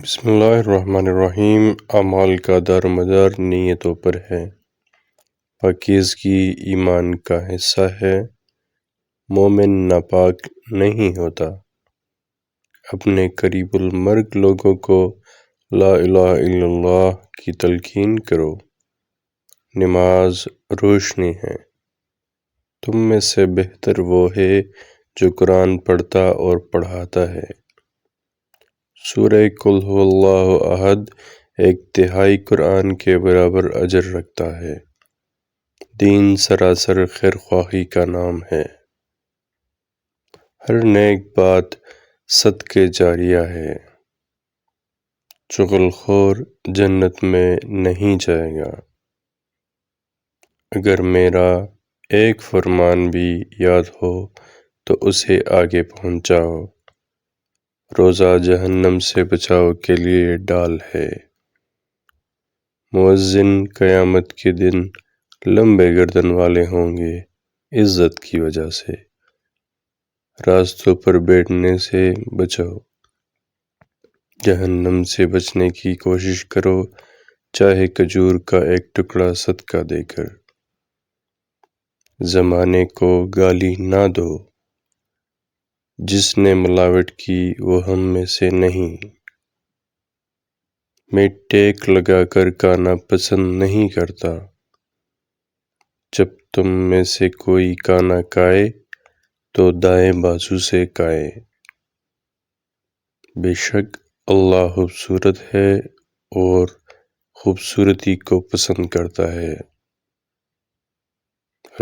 بسم اللہ الرحمن الرحیم۔ اعمال کا دار و مدار نیتوں پر ہے۔ پاکیزگی ایمان کا حصہ ہے۔ مومن ناپاک نہیں ہوتا۔ اپنے قریب المرگ لوگوں کو لا الہ الا اللہ کی تلقین کرو۔ نماز روشنی ہے۔ تم میں سے بہتر وہ ہے جو قرآن پڑھتا اور پڑھاتا ہے۔ سورہ قل ھو اللہ احد ایک تہائی قرآن کے برابر اجر رکھتا ہے۔ دین سراسر خیرخواہی کا نام ہے۔ ہر نیک بات صدقہ جاریہ ہے۔ چغل خور جنت میں نہیں جائے گا۔ اگر میرا ایک فرمان بھی یاد ہو تو اسے آگے پہنچاؤ۔ روزہ جہنم سے بچاؤ کے لیے ڈال ہے۔ مؤذن قیامت کے دن لمبے گردن والے ہوں گے عزت کی وجہ سے۔ راستوں پر بیٹھنے سے بچو۔ جہنم سے بچنے کی کوشش کرو چاہے کھجور کا ایک ٹکڑا صدقہ دے کر۔ زمانے کو گالی نہ دو۔ جس نے ملاوٹ کی وہ ہم میں سے نہیں۔ میں ٹیک لگا کر کھانا پسند نہیں کرتا۔ جب تم میں سے کوئی کھانا کھائے تو دائیں بازو سے کھائے۔ بے شک اللہ خوبصورت ہے اور خوبصورتی کو پسند کرتا ہے۔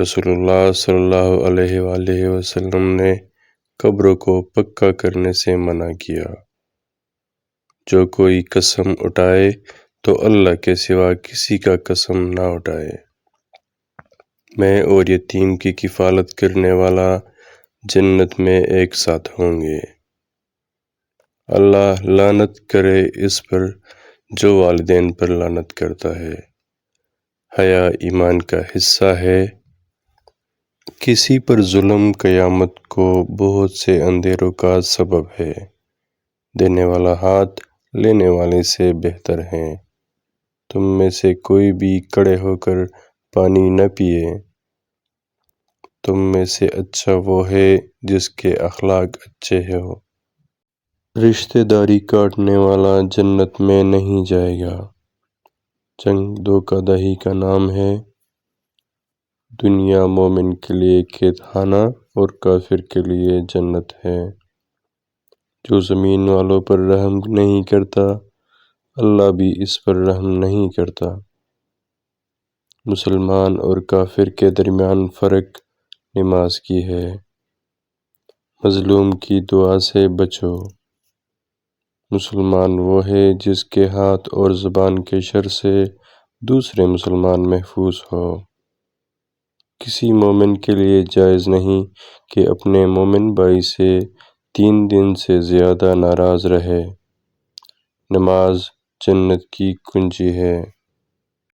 رسول اللہ صلی اللہ علیہ وآلہ وسلم نے قبروں کو پکا کرنے سے منع کیا۔ جو کوئی قسم اٹھائے تو اللہ کے سوا کسی کا قسم نہ اٹھائے۔ میں اور یتیم کی کفالت کرنے والا جنت میں ایک ساتھ ہوں گے۔ اللہ لعنت کرے اس پر جو والدین پر لعنت کرتا ہے۔ حیا ایمان کا حصہ ہے۔ کسی پر ظلم قیامت کو بہت سے اندھیروں کا سبب ہے۔ دینے والا ہاتھ لینے والے سے بہتر ہے۔ تم میں سے کوئی بھی کھڑے ہو کر پانی نہ پیے۔ تم میں سے اچھا وہ ہے جس کے اخلاق اچھے ہوں۔ رشتہ داری کاٹنے والا جنت میں نہیں جائے گا۔ جنگ دھوکہ دہی کا نام ہے۔ دنیا مومن کے لیے قید خانہ اور کافر کے لیے جنت ہے۔ جو زمین والوں پر رحم نہیں کرتا اللہ بھی اس پر رحم نہیں کرتا۔ مسلمان اور کافر کے درمیان فرق نماز کی ہے۔ مظلوم کی دعا سے بچو۔ مسلمان وہ ہے جس کے ہاتھ اور زبان کے شر سے دوسرے مسلمان محفوظ ہو۔ کسی مومن کے لیے جائز نہیں کہ اپنے مومن بھائی سے 3 دن سے زیادہ ناراض رہے۔ نماز جنت کی کنجی ہے۔